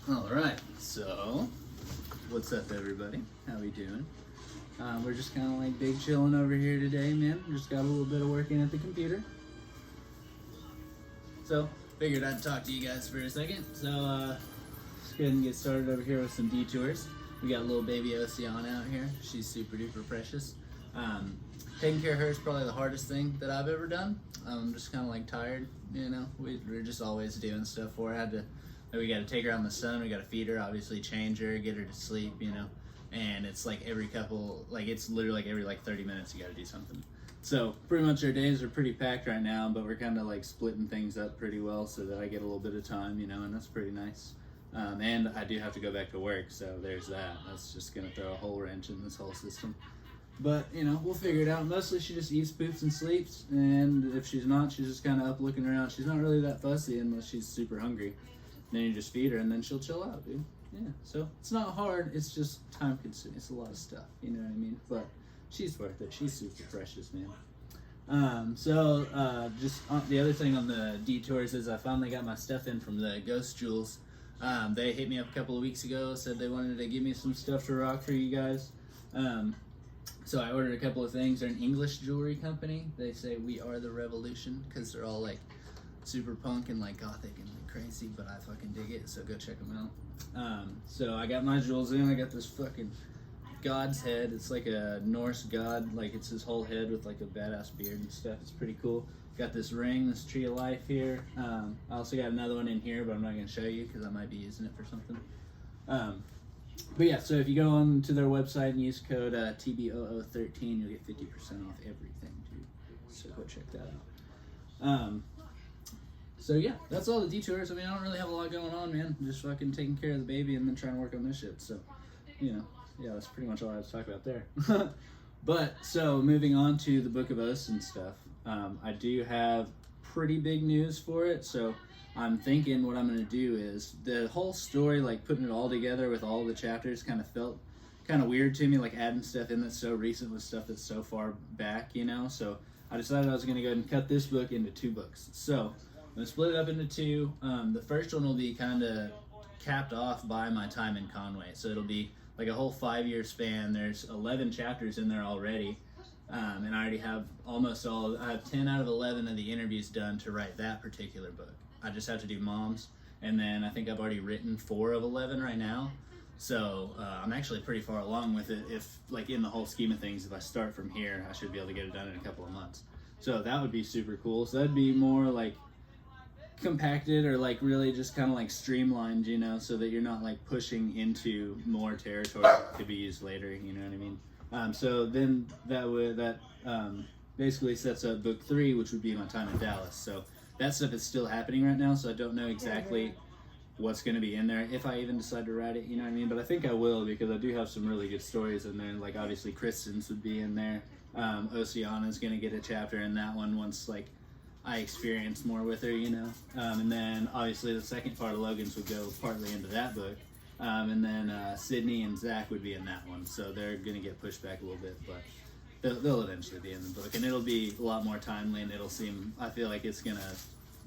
All right, so what's up, everybody? How we doing? We're just kind of like big chilling over here today, man. Just got a little bit of working at the computer. So figured I'd talk to you guys for a second. So let's go ahead and get started over here with some detours. We got little baby Oceana out here. She's super duper precious. Taking care of her is probably the hardest thing that I've ever done. I'm just kind of like tired, you know. We're just always doing stuff for her. We got to take her out in the sun. We got to feed her, obviously change her, get her to sleep, you know. And it's like it's literally like every 30 minutes you got to do something. So pretty much our days are pretty packed right now, but we're kind of like splitting things up pretty well so that I get a little bit of time, you know, and that's pretty nice. And I do have to go back to work, so there's that. That's just gonna throw a whole wrench in this whole system. But, you know, we'll figure it out. Mostly she just eats, poops, and sleeps. And if she's not, she's just kind of up looking around. She's not really that fussy unless she's super hungry. Then you just feed her, and then she'll chill out, dude. Yeah, so it's not hard. It's just time consuming. It's a lot of stuff, you know what I mean? But she's worth it. She's super precious, man. The other thing on the detours is I finally got my stuff in from the Ghost Jewels. They hit me up a couple of weeks ago, said they wanted to give me some stuff to rock for you guys. So I ordered a couple of things. They're an English jewelry company. They say we are the revolution because they're all like super punk and like gothic and like crazy, but I fucking dig it, so go check them out. So I got my jewels in. I got this fucking god's head. It's like a Norse god, like it's his whole head with like a badass beard and stuff. It's pretty cool. Got this ring, this tree of life here. I also got another one in here, but I'm not going to show you because I might be using it for something. But yeah, so if you go on to their website and use code TBOO13, you'll get 50% off everything, dude. So go check that out. So yeah, that's all the detours. I mean, I don't really have a lot going on, man. I'm just fucking taking care of the baby and then trying to work on this shit. So, you know, yeah, that's pretty much all I have to talk about there. But, so moving on to the Book of Oaths and stuff. I do have pretty big news for it, so I'm thinking what I'm going to do is the whole story, like putting it all together with all the chapters kind of felt kind of weird to me, like adding stuff in that's so recent with stuff that's so far back, you know, so I decided I was going to go ahead and cut this book into 2 books. So I'm going to split it up into 2. The first one will be kind of capped off by my time in Conway, so it'll be like a whole 5-year span. There's 11 chapters in there already. And I already have I have 10 out of 11 of the interviews done to write that particular book. I just have to do Mom's, and then I think I've already written 4 of 11 right now. So I'm actually pretty far along with it. If, like, in the whole scheme of things, if I start from here, I should be able to get it done in a couple of months. So that would be super cool. So that'd be more like compacted or like really just kind of like streamlined, you know, so that you're not like pushing into more territory that could be used later, you know what I mean? So then that basically sets up book 3, which would be my time in Dallas. So that stuff is still happening right now, so I don't know exactly what's going to be in there, if I even decide to write it, you know what I mean? But I think I will, because I do have some really good stories in there. Like, obviously, Kristen's would be in there. Oceana's going to get a chapter in that one once, like, I experience more with her, you know? And then, obviously, the second part of Logan's would go partly into that book. And then Sydney and Zach would be in that one, so they're going to get pushed back a little bit, but they'll eventually be in the book, and it'll be a lot more timely, and I feel like it's going to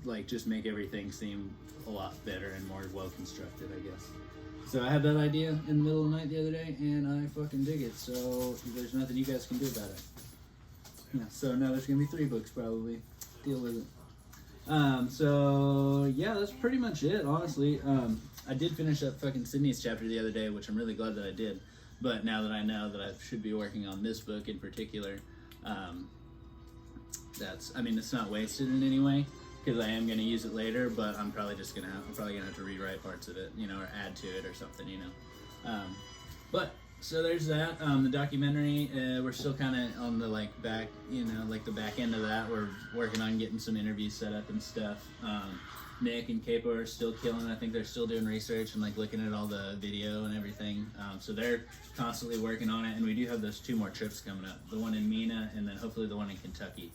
like just make everything seem a lot better and more well constructed, I guess. So I had that idea in the middle of the night the other day, and I fucking dig it, so there's nothing you guys can do about it. Yeah, so now there's going to be 3 books probably. Deal with it. So yeah, that's pretty much it, honestly. I did finish up fucking Sydney's chapter the other day, which I'm really glad that I did. But now that I know that I should be working on this book in particular, it's not wasted in any way, because I am going to use it later, but I'm probably gonna have to rewrite parts of it, you know, or add to it or something, you know. So there's that. The documentary, we're still kind of on the back, you know, like the back end of that. We're working on getting some interviews set up and stuff. Nick and Capo are still killing. I think they're still doing research and like looking at all the video and everything. So they're constantly working on it, and we do have those 2 more trips coming up. The one in Mena, and then hopefully the one in Kentucky.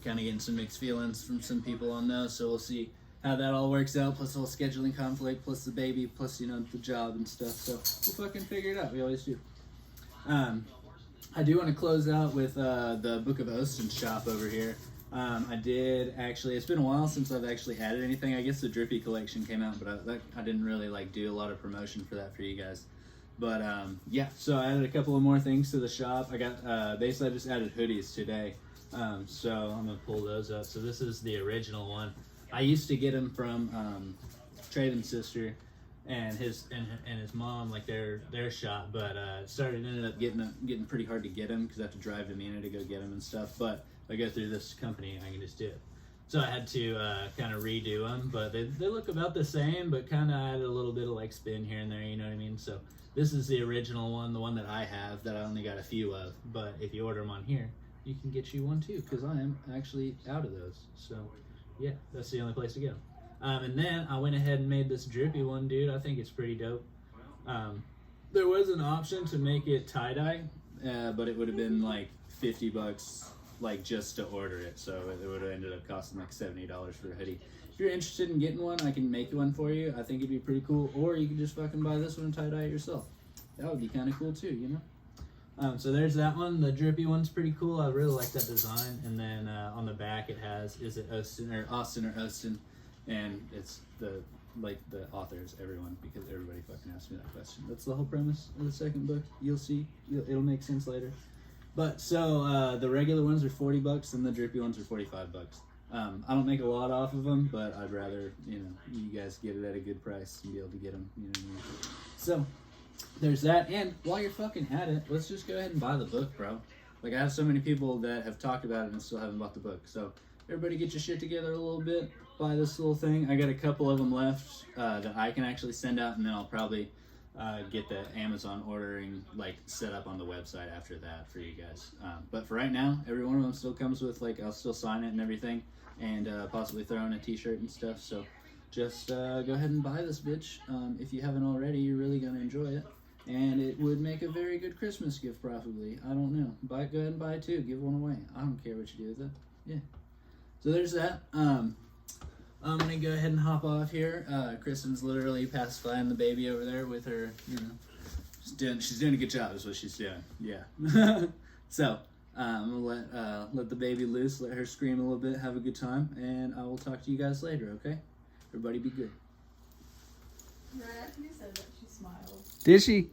Kind of getting some mixed feelings from some people on those, so we'll see how that all works out, plus the whole scheduling conflict, plus the baby, plus, you know, the job and stuff. So we'll fucking figure it out. We always do. I do want to close out with the Book of Oaths shop over here. I did actually. It's been a while since I've actually added anything. I guess the Drippy collection came out, but I didn't really like do a lot of promotion for that for you guys. But yeah, so I added a couple of more things to the shop. I got basically I just added hoodies today. So I'm gonna pull those up. So this is the original one. I used to get them from Traven's sister and his mom, like their shop, but ended up getting pretty hard to get them because I have to drive to Mina to go get them and stuff. But if I go through this company, I can just do it. So I had to kind of redo them, but they look about the same, but kind of added a little bit of like spin here and there, you know what I mean? So this is the original one, the one that I have that I only got a few of. But if you order them on here, you can get you one too, because I am actually out of those. So yeah, that's the only place to go. And then I went ahead and made this drippy one, dude. I think it's pretty dope. There was an option to make it tie-dye, but it would have been like $50, like just to order it. So it would have ended up costing like $70 for a hoodie. If you're interested in getting one, I can make one for you. I think it'd be pretty cool. Or you can just fucking buy this one and tie-dye it yourself. That would be kind of cool too, you know? So there's that one. The drippy one's pretty cool. I really like that design. And then on the back it has, is it Austin or Austin? And it's the author is everyone, because everybody fucking asked me that question. That's the whole premise of the second book. You'll see. It'll make sense later. But so the regular ones are $40 and the drippy ones are $45. I don't make a lot off of them, but I'd rather, you know, you guys get it at a good price and be able to get them, you know what I mean? So there's that. And while you're fucking at it, let's just go ahead and buy the book, bro. Like, I have so many people that have talked about it and still haven't bought the book. So everybody get your shit together a little bit. Buy this little thing. I got a couple of them left that I can actually send out, and then I'll probably get the Amazon ordering like set up on the website after that for you guys. But for right now, every one of them still comes with, like, I'll still sign it and everything, and possibly throw in a t-shirt and stuff. So just go ahead and buy this bitch. If you haven't already, you're really gonna enjoy it, and it would make a very good Christmas gift probably. I don't know. Go ahead and buy it too. Give one away. I don't care what you do with it. Yeah. So there's that. I'm gonna go ahead and hop off here. Kristen's literally pacifying the baby over there with her, you know, she's doing a good job is what she's doing. Yeah. So I'm gonna let the baby loose, let her scream a little bit, have a good time, and I will talk to you guys later, okay? Everybody be good. Right after you said that, she smiled. Did she?